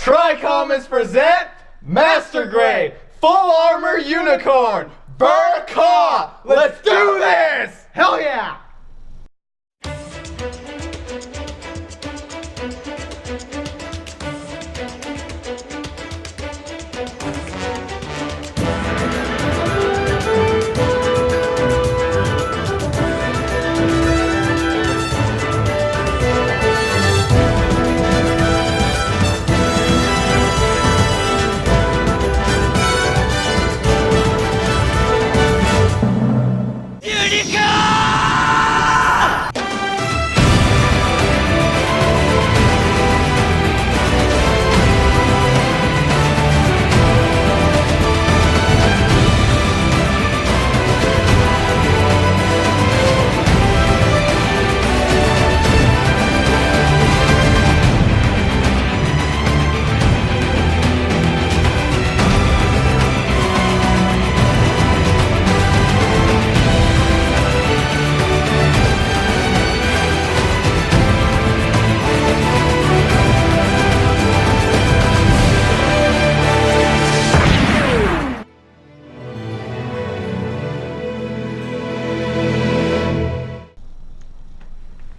Tri-Comets present Master Grade Full Armor Unicorn Burka! Let's do this! Hell yeah!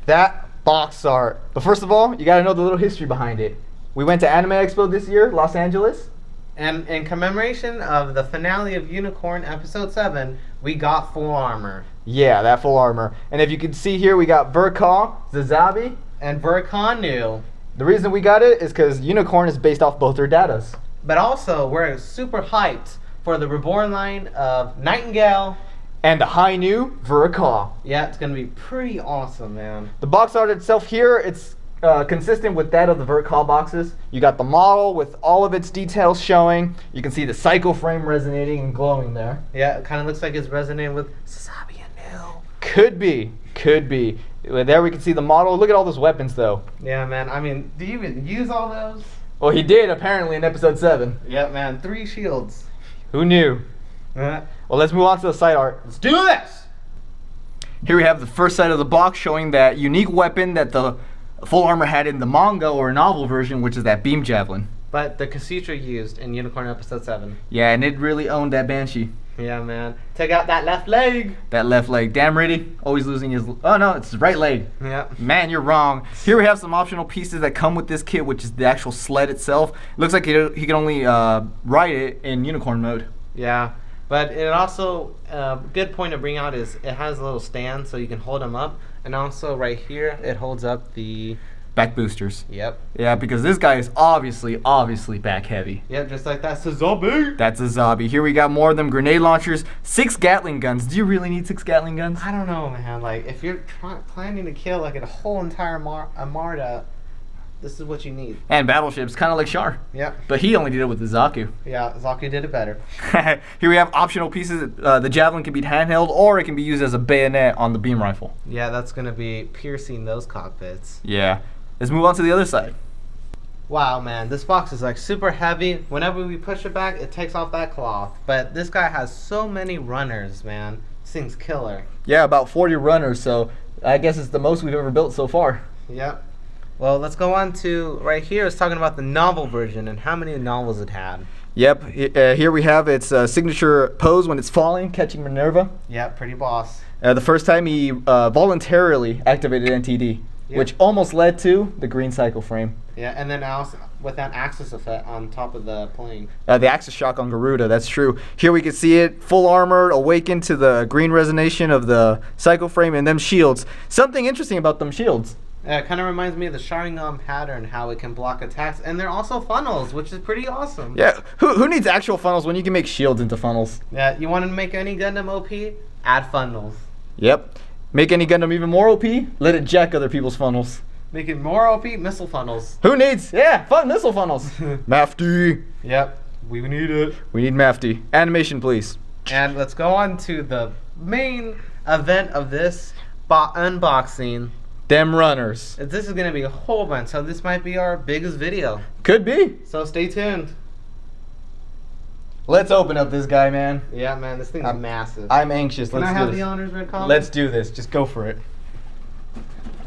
That box art. But first of all, you gotta know the little history behind it. We went to Anime Expo this year, Los Angeles. And in commemoration of the finale of Unicorn Episode 7, we got full armor. Yeah, that full armor. And if you can see here, we got Burka, Zazabi, and Burkanu. The reason we got it is because Unicorn is based off both their datas. But also, we're super hyped for the reborn line of Nightingale. And the high new Burka. Yeah, it's going to be pretty awesome, man. The box art itself here, it's consistent with that of the Burka boxes. You got the model with all of its details showing. You can see the psycho frame resonating and glowing there. Yeah, it kind of looks like it's resonating with Sasabi and New. Could be. There we can see the model. Look at all those weapons, though. Yeah, man. I mean, do you even use all those? Well, he did, apparently, in episode 7. Yeah, man. 3 shields. Who knew? Well, let's move on to the side art. Let's do this! Here we have the first side of the box showing that unique weapon that the full armor had in the manga or novel version, which is that beam javelin. But the Cassitra used in Unicorn Episode 7. Yeah, and it really owned that Banshee. Yeah, man. Take out that left leg. That left leg. Damn, Riddy. Always losing his... Oh, no, it's his right leg. Yeah. Man, you're wrong. Here we have some optional pieces that come with this kit, which is the actual sled itself. It looks like he can only ride it in Unicorn mode. Yeah. But it also, good point to bring out is it has a little stand so you can hold them up. And also right here, it holds up the... back boosters. Yep. Yeah, because this guy is obviously back heavy. Yep, just like that Sazabi. That's a zombie. Here we got more of them grenade launchers, 6 Gatling guns. Do you really need 6 Gatling guns? I don't know, man. Like, if you're planning to kill like a whole entire Armada, this is what you need. And battleships, kind of like Char. Yep. But he only did it with the Zaku. Yeah, Zaku did it better. Here we have optional pieces. The javelin can be handheld, or it can be used as a bayonet on the beam rifle. Yeah, that's going to be piercing those cockpits. Yeah. Let's move on to the other side. Wow, man, this box is like super heavy. Whenever we push it back, it takes off that cloth. But this guy has so many runners, man. This thing's killer. Yeah, about 40 runners, so I guess it's the most we've ever built so far. Yep. Well, let's go on to right here. It's talking about the novel version and how many novels it had. Yep, here we have its signature pose when it's falling, catching Minerva. Yep, pretty boss. The first time he voluntarily activated NTD, yep, which almost led to the green cycle frame. Yeah, and then also with that axis effect on top of the plane. The axis shock on Garuda, that's true. Here we can see it, full armored, awakened to the green resonation of the cycle frame and them shields. Something interesting about them shields. It kind of reminds me of the Sharingan pattern, how it can block attacks, and they're also funnels, which is pretty awesome. Yeah, who needs actual funnels when you can make shields into funnels? Yeah, you want to make any Gundam OP? Add funnels. Yep. Make any Gundam even more OP? Let it jack other people's funnels. Make it more OP? Missile funnels. Who needs? Yeah, fun missile funnels. MAFD. Yep, we need it. We need MAFD. Animation, please. And let's go on to the main event of this unboxing. Them runners. This is going to be a whole bunch, so this might be our biggest video. Could be. So stay tuned. Let's open up this guy, man. Yeah, man, this thing's massive. I'm anxious. Can I have the honors, Red Collar? Let's do this. Just go for it.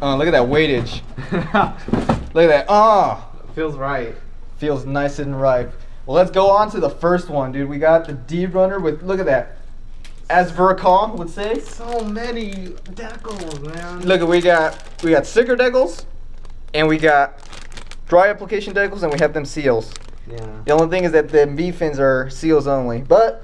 Look at that weightage. Look at that. Feels right. Feels nice and ripe. Well, let's go on to the first one, dude. We got the D runner with, look at that. As Vercal would say. So many decals, man. Look, we got sticker decals, and we got dry application decals, and we have them seals. Yeah. The only thing is that the V fins are seals only. But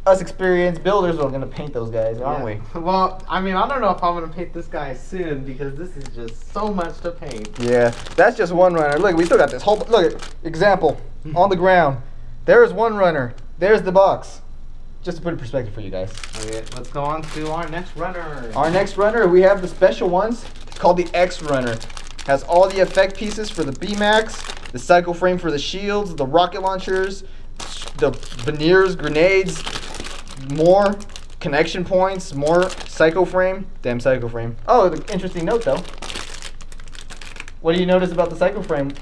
us experienced builders are gonna paint those guys, aren't we? Well, I mean, I don't know if I'm gonna paint this guy soon because this is just so much to paint. Yeah, that's just one runner. Look, we still got this whole. Look, example on the ground. There's one runner. There's the box. Just to put in perspective for you guys. Okay, let's go on to our next runner. Our next runner, we have the special ones. It's called the X runner. Has all the effect pieces for the B-Max, the cycle frame for the shields, the rocket launchers, the veneers, grenades, more connection points, more cycle frame. Damn cycle frame. Oh, the interesting note though. What do you notice about the cycle frame,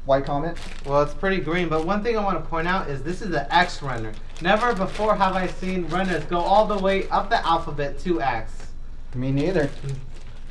White Comet? Well, it's pretty green, but one thing I want to point out is this is the X runner. Never before have I seen runners go all the way up the alphabet to X. Me neither.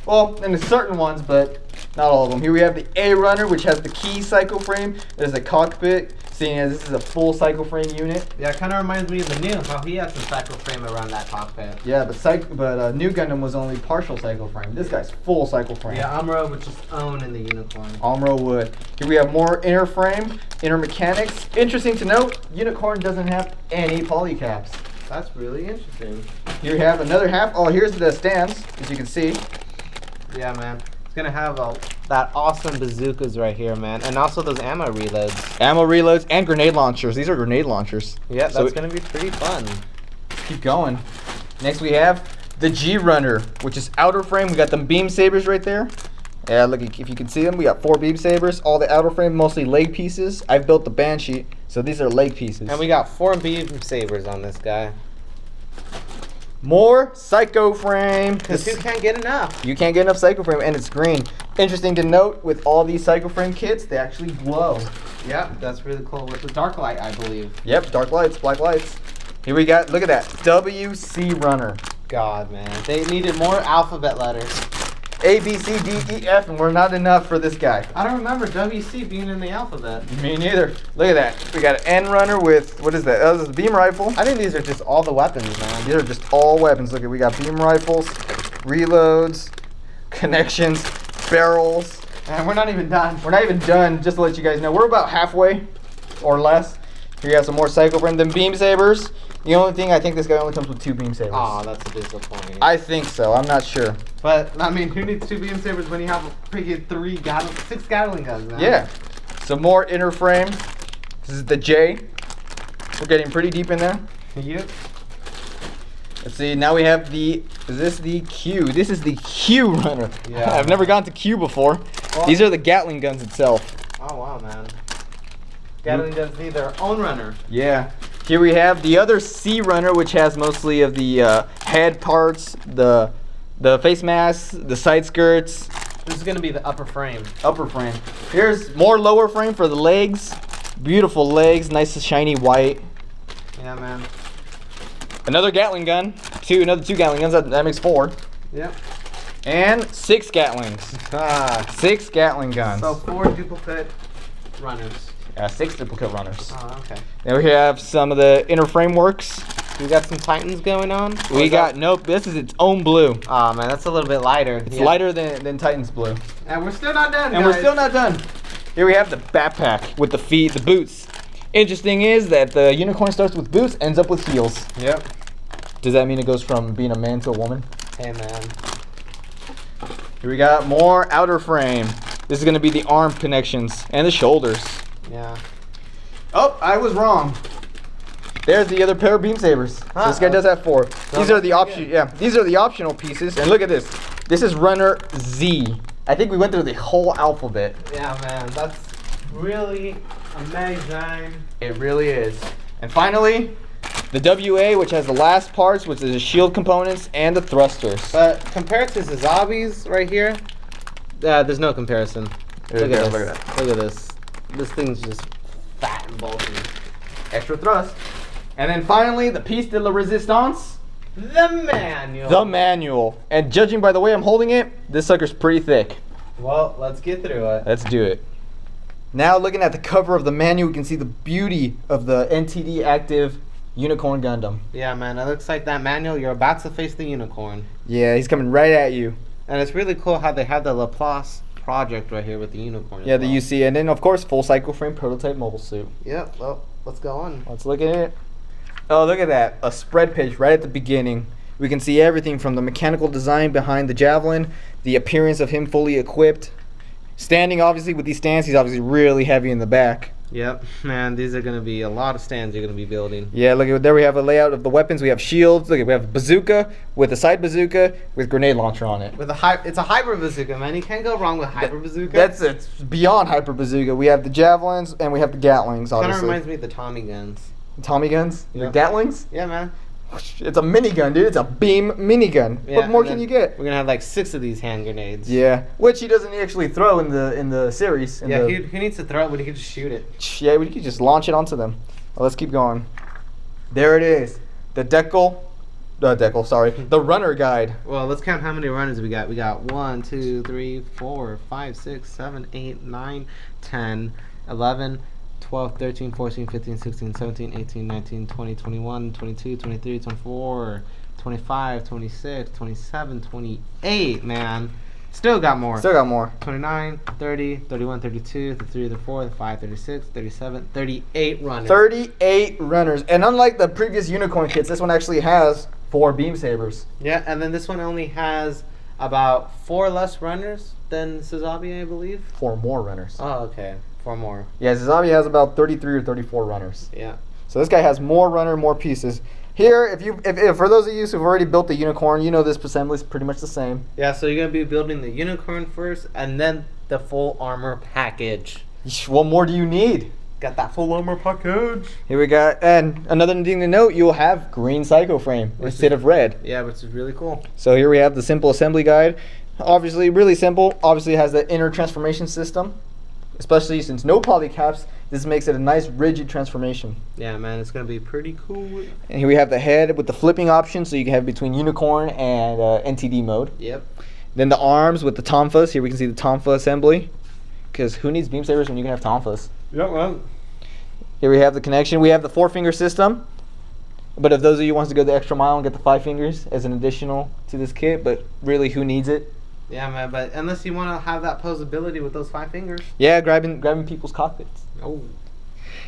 Well, and there's certain ones, but not all of them. Here we have the A runner, which has the key cycle frame. There's a cockpit, seeing as this is a full cycle frame unit. Yeah, it kind of reminds me of the new, how he has some cycle frame around that cockpit. Yeah, but New Gundam was only partial cycle frame. This guy's full cycle frame. Yeah, Amuro would just own in the unicorn. Amuro would. Here we have more inner frame, inner mechanics. Interesting to note, Unicorn doesn't have any polycaps. That's really interesting. Here we have another half. Oh, here's the stands, as you can see. Yeah, man. It's gonna have that awesome bazookas right here, man, and also those ammo reloads. Ammo reloads and grenade launchers. These are grenade launchers. Yeah, that's gonna be pretty fun. Keep going. Next we have the G runner, which is outer frame. We got them beam sabers right there. Yeah, look, if you can see them, we got 4 beam sabers. All the outer frame, mostly leg pieces. I've built the Banshee, so these are leg pieces. And we got 4 beam sabers on this guy. More Psycho frame. Because you can't get enough. You can't get enough Psycho frame, and it's green. Interesting to note, with all these Psycho frame kits, they actually glow. Yeah, that's really cool. With the dark light, I believe. Yep, dark lights, black lights. Here we got, look at that, WC runner. God, man. They needed more alphabet letters. A, B, C, D, E, F, and we're not enough for this guy. I don't remember WC being in the alphabet. Me neither. Look at that. We got an N runner with, what is that? Oh, this is a beam rifle. I think these are just all the weapons, man. These are just all weapons. Look at, we got beam rifles, reloads, connections, barrels. And we're not even done. We're not even done, just to let you guys know. We're about halfway or less. Here you have some more Psycho frame, then beam sabers. The only thing, I think this guy only comes with 2 beam sabers. Aw, that's disappointing. I think so. I'm not sure. But, I mean, who needs 2 beam sabers when you have a freaking 6 Gatling guns, man? Yeah. Some more inner frame. This is the J. We're getting pretty deep in there. Yep. Let's see, now we have the, is this the Q? This is the Q runner. Yeah. I've never gone to Q before. Well, these are the Gatling guns itself. Oh, wow, man. Gatling guns need their own runner. Yeah. Here we have the other C runner, which has mostly of the head parts, the face masks, the side skirts. This is going to be the upper frame. Upper frame. Here's more lower frame for the legs. Beautiful legs, nice shiny white. Yeah, man. Another Gatling gun. Another 2 Gatling guns. That makes 4. Yep. And 6 Gatlings. 6 Gatling guns. So 4 duplicate runners. 6 duplicate runners. Oh, okay. Then we have some of the inner frameworks. We got some Titans going on. We got, nope, this is its own blue. Oh man, that's a little bit lighter. It's lighter than Titan's blue. And we're still not done, And we're still not done. Here we have the backpack with the feet, the boots. Interesting is that the unicorn starts with boots, ends up with heels. Yep. Does that mean it goes from being a man to a woman? Hey man. Here we got more outer frame. This is going to be the arm connections and the shoulders. Yeah. Oh, I was wrong. There's the other pair of beam sabers. So this guy does have 4. These are the option. Yeah, these are the optional pieces. And look at this. This is runner Z. I think we went through the whole alphabet. Yeah, man. That's really amazing. It really is. And finally, the WA, which has the last parts, which is the shield components and the thrusters. But compared to the zombies right here, there's no comparison. Look at this. Look at that. Look at this. This thing's just fat and bulky. Extra thrust. And then finally, the piece de la resistance. The manual. The manual. And judging by the way I'm holding it, this sucker's pretty thick. Well, let's get through it. Let's do it. Now looking at the cover of the manual, we can see the beauty of the NTD active Unicorn Gundam. Yeah, man, it looks like that manual, you're about to face the unicorn. Yeah, he's coming right at you. And it's really cool how they have the Laplace project right here with the unicorn. Yeah, the UC, and then of course full cycle frame prototype mobile suit. Yep, well, let's go on. Let's look at it. Oh, look at that. A spread page right at the beginning. We can see everything from the mechanical design behind the Javelin, the appearance of him fully equipped. Standing, obviously, with these stands, he's obviously really heavy in the back. Yep, man, these are going to be a lot of stands you're going to be building. Yeah, look at there. We have a layout of the weapons. We have shields. Look, we have a bazooka with a side bazooka with grenade launcher on it. With it's a hyper bazooka, man. You can't go wrong with hyper bazooka. It's beyond hyper bazooka. We have the javelins and we have the gatlings. Obviously, kind of reminds me of the Tommy guns. Tommy guns, Yeah. the gatlings. Yeah, man. It's a minigun, dude. It's a beam minigun. Yeah, What more and can then you get? We're gonna have like 6 of these hand grenades. Yeah, which he doesn't actually throw in the series. Yeah, he needs to throw it when he can just shoot it. Yeah, we could just launch it onto them. Well, let's keep going. There it is. The the runner guide. Well, let's count how many runners we got. We got 1, 2, 3, 4, 5, 6, 7, 8, 9, 10, 11, 12, 13, 14, 15, 16, 17, 18, 19, 20, 21, 22, 23, 24, 25, 26, 27, 28, man. Still got more. 29, 30, 31, 32, 33, 34, 35, 36, 37, 38 runners. 38 runners. And unlike the previous unicorn kits, this one actually has 4 beam sabers. Yeah, and then this one only has about 4 less runners than Suzabi, I believe. 4 more runners. Oh, okay. 4 more. Yeah, Suzabi has about 33 or 34 runners. Yeah. So this guy has more runner, more pieces. Here, if for those of you who've already built the unicorn, you know this assembly is pretty much the same. Yeah, so you're gonna be building the unicorn first, and then the full armor package. What more do you need? Got that full armor package. Here we got, and another thing to note, you'll have green psycho frame instead of red. Yeah, which is really cool. So here we have the simple assembly guide. Obviously, really simple. Obviously, it has the inner transformation system. Especially since no polycaps, this makes it a nice rigid transformation. Yeah, man, it's gonna be pretty cool. And here we have the head with the flipping option, so you can have between unicorn and NTD mode. Yep. Then the arms with the tonfas. Here we can see the tonfa assembly. Because who needs beam sabers when you can have tonfas? Yep, well. Here we have the connection. We have the 4-finger system. But if those of you wants to go the extra mile and get the 5 fingers as an additional to this kit, but really, who needs it? Yeah, man, but unless you want to have that posability with those 5 fingers. Yeah, grabbing people's cockpits. Oh.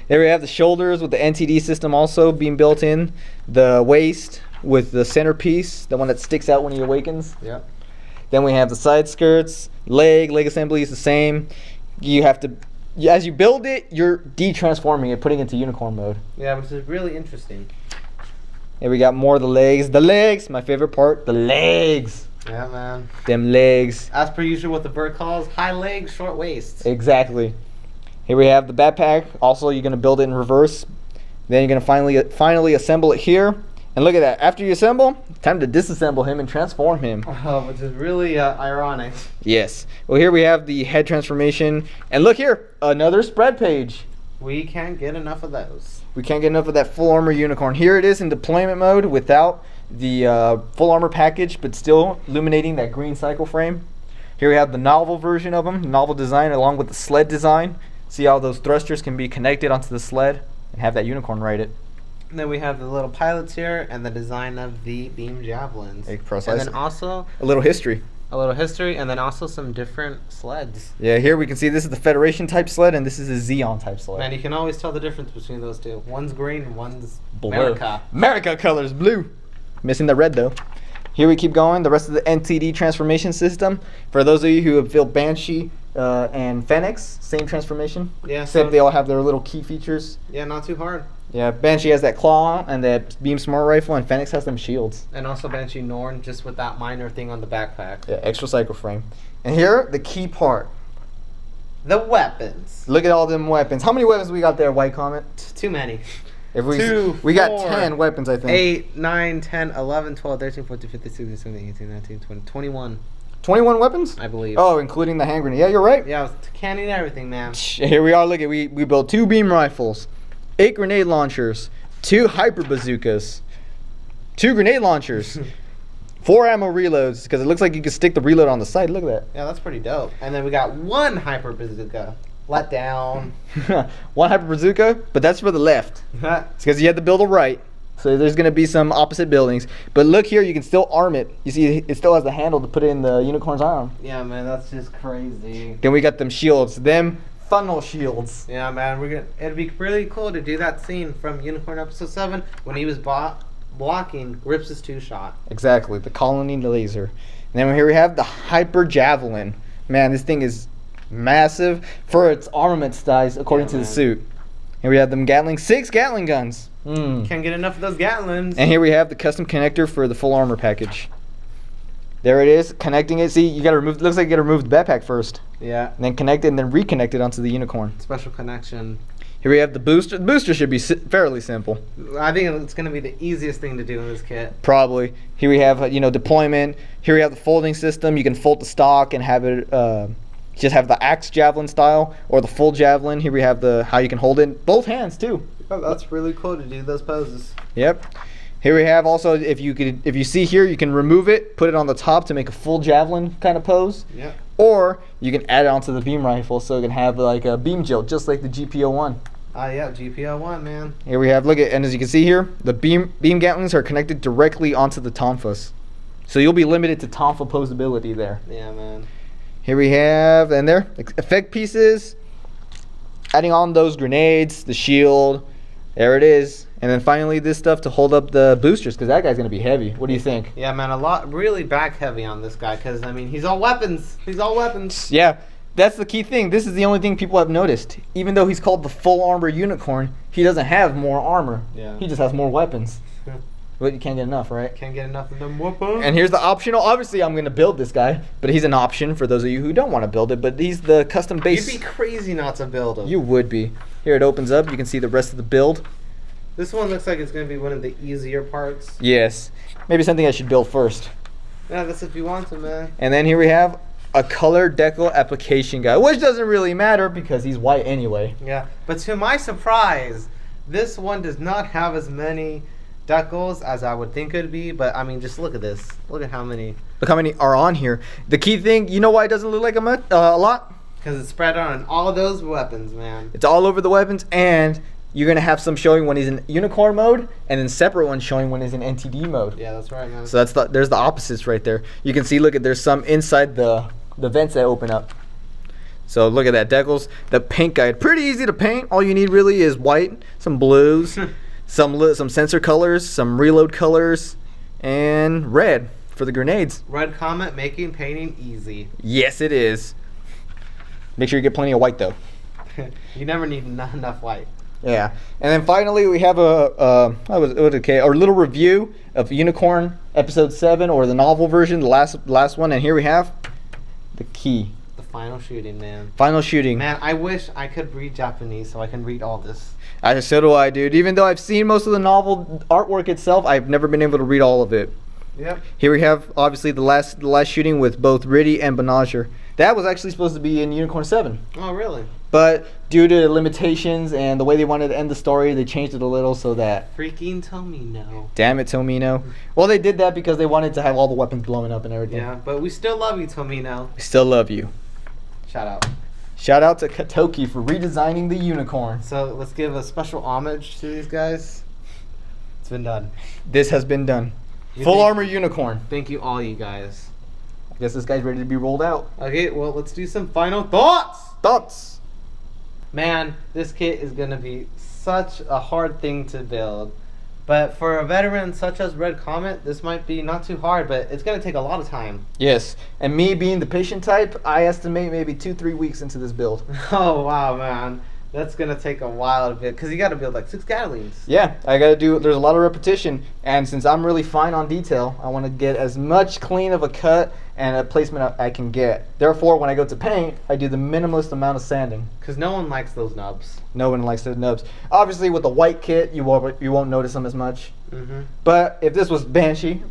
There we have the shoulders with the NTD system also being built in. The waist with the centerpiece, the one that sticks out when he awakens. Yep. Then we have the side skirts. Leg assembly is the same. You have to, as you build it, you're de-transforming it, putting it into unicorn mode. Yeah, which is really interesting. And we got more of the legs. The legs, my favorite part, the legs. Yeah, man. Them legs. As per usual, what the bird calls high legs, short waists. Exactly. Here we have the backpack. Also, you're going to build it in reverse. Then you're going to finally assemble it here. And look at that. After you assemble, time to disassemble him and transform him. Oh, which is really ironic. Yes. Well, here we have the head transformation. And look here, another spread page. We can't get enough of those. We can't get enough of that full armor unicorn. Here it is in deployment mode without the full armor package, but still illuminating that green cycle frame. Here we have the novel version of them, novel design along with the sled design. See how those thrusters can be connected onto the sled and have that unicorn ride it. And then we have the little pilots here and the design of the beam javelins. Precisely. And then also a little history. And then also some different sleds. Yeah, here we can see this is the Federation type sled and this is a Xeon type sled. Man, you can always tell the difference between those two. One's green and one's blue. America. America colors, blue. Missing the red though. Here we keep going. The rest of the NTD transformation system. For those of you who have built Banshee and Phoenix, same transformation. Yeah. Except they all have their little key features. Yeah, not too hard. Yeah, Banshee has that claw and that beam smart rifle, and Phoenix has them shields. And also Banshee Norn, just with that minor thing on the backpack. Yeah, extra cycle frame. And here, the key part. The weapons. Look at all them weapons. How many weapons we got there, White Comet? Too many. If we 2, we got 4, 10 weapons, I think. 8, 9, 10, 11, 12, 13, 14, 15, 16, 17, 18, 19, 20, 21. 21 weapons? I believe. Oh, including the hand grenade. Yeah, you're right. Yeah, I was canning everything, man. Here we are. Look at we built 2 beam rifles, 8 grenade launchers, 2 hyper bazookas, 2 grenade launchers, 4 ammo reloads, because it looks like you can stick the reload on the side. Look at that. Yeah, that's pretty dope. And then we got 1 hyper bazooka. let down. One hyper bazooka, but that's for the left. It's because you had to build it right. So there's going to be some opposite buildings. But look here, you can still arm it. You see, it still has the handle to put it in the unicorn's arm. Yeah, man, that's just crazy. Then we got them shields. Them funnel shields. Yeah, man, it'd be really cool to do that scene from Unicorn Episode 7 when he was blocking Grips' 2-shot. Exactly, the colony laser. And then here we have the hyper javelin. Man, this thing is massive for its armament size according to the suit. Here we have them six Gatling guns. Can't get enough of those Gatlins. And here we have the custom connector for the full armor package. There it is, connecting it. See, you gotta remove. Looks like you gotta remove the backpack first. Yeah. And then connect it, and then reconnect it onto the unicorn. Special connection. Here we have the booster. The booster should be fairly simple. I think it's gonna be the easiest thing to do in this kit. Probably. Here we have deployment. Here we have the folding system. You can fold the stock and have it just have the axe javelin style or the full javelin. Here we have how you can hold it in both hands too. Oh, that's really cool to do those poses. Yep. Here we have also, if you see here, you can remove it, put it on the top to make a full javelin kind of pose. Yeah. Or you can add it onto the beam rifle so it can have like a beam jolt, just like the GPO-1. Yeah, GPO-1, man. Here we have, and as you can see here, the beam gatlings are connected directly onto the tonfas. So you'll be limited to tonfa posability there. Yeah, man. Here we have, and there, effect pieces, adding on those grenades, the shield. There it is. And then finally this stuff to hold up the boosters, because that guy's going to be heavy. What do you think? Yeah, man, really back heavy on this guy, because, I mean, he's all weapons. He's all weapons. Yeah, that's the key thing. This is the only thing people have noticed. Even though he's called the full armor unicorn, he doesn't have more armor. Yeah. He just has more weapons. But you can't get enough, right? Can't get enough of them weapons. And here's the optional. Obviously, I'm going to build this guy, but he's an option for those of you who don't want to build it. But he's the custom base. You'd be crazy not to build him. You would be. Here it opens up. You can see the rest of the build. This one looks like it's going to be one of the easier parts. Yes. Maybe something I should build first. Yeah, that's if you want to, man. And then here we have a color decal application guy, which doesn't really matter because he's white anyway. Yeah, but to my surprise, this one does not have as many decals as I would think it would be. But, I mean, just look at this. Look at how many. Look how many are on here. The key thing, you know why it doesn't look like a lot? Because it's spread on all those weapons, man. It's all over the weapons, and you're going to have some showing when he's in unicorn mode, and then separate ones showing when he's in NTD mode. Yeah, that's right, man. So there's the opposites right there. You can see, there's some inside the vents that open up. So look at that, decals. The paint guide, pretty easy to paint. All you need really is white, some blues, some sensor colors, some reload colors, and red for the grenades. Red Comet making painting easy. Yes, it is. Make sure you get plenty of white though. You never need enough white. Yeah, and then finally we have a little review of Unicorn Episode 7, or the novel version, the last one. And here we have the key. The final shooting, man. Final shooting. Man, I wish I could read Japanese so I can read all this. So do I, dude. Even though I've seen most of the novel artwork itself, I've never been able to read all of it. Yep. Here we have obviously the last shooting with both Riddy and Benager. That was actually supposed to be in Unicorn 7. Oh, really? But due to limitations and the way they wanted to end the story, they changed it a little so that... Freaking Tomino. Damn it, Tomino. Well, they did that because they wanted to have all the weapons blowing up and everything. Yeah, but we still love you, Tomino. We still love you. Shout out. Shout out to Katoki for redesigning the unicorn. So let's give a special homage to these guys. It's been done. This has been done. Full armor unicorn. Thank you, all you guys. I guess this guy's ready to be rolled out. Okay, well, let's do some final thoughts. Thoughts? Man, this kit is going to be such a hard thing to build. But for a veteran such as Red Comet, this might be not too hard, but it's going to take a lot of time. Yes, and me being the patient type, I estimate maybe 2-3 weeks into this build. Oh, wow, man. That's going to take a while to build, because you got to build like 6 Gatlings. Yeah, there's a lot of repetition, and since I'm really fine on detail, I want to get as much clean of a cut and a placement I can get. Therefore, when I go to paint, I do the minimalist amount of sanding. Because no one likes those nubs. No one likes those nubs. Obviously, with the white kit, you won't notice them as much. Mm-hmm. But if this was Banshee,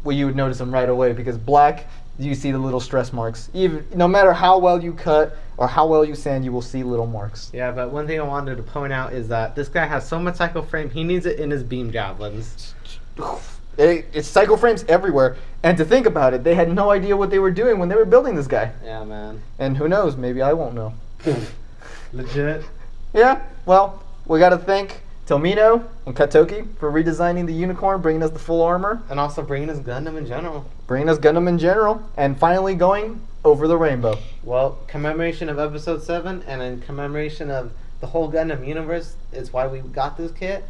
well, you would notice them right away, because black, you see the little stress marks. No matter how well you cut or how well you sand, you will see little marks. Yeah, but one thing I wanted to point out is that this guy has so much cycle frame, he needs it in his beam javelins. It's cycle frames everywhere. And to think about it, they had no idea what they were doing when they were building this guy. Yeah, man. And who knows, maybe I won't know. Legit. Yeah, well, we got to thank Tomino and Katoki for redesigning the unicorn, bringing us the full armor, And also bringing us Gundam in general. and finally going over the rainbow. Well, commemoration of episode 7 and in commemoration of the whole Gundam universe is why we got this kit.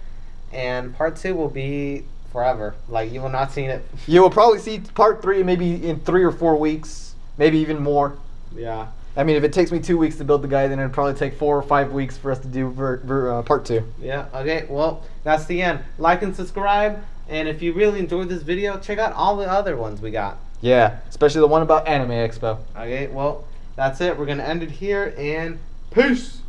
And part 2 will be forever. Like, you will not see it. You will probably see part 3 maybe in 3 or 4 weeks, maybe even more. Yeah. I mean, if it takes me 2 weeks to build the guy, then it'd probably take 4 or 5 weeks for us to do part 2. Yeah, okay, well, that's the end. Like and subscribe, and if you really enjoyed this video, check out all the other ones we got. Yeah, especially the one about Anime Expo. Okay, well, that's it. We're going to end it here, and peace!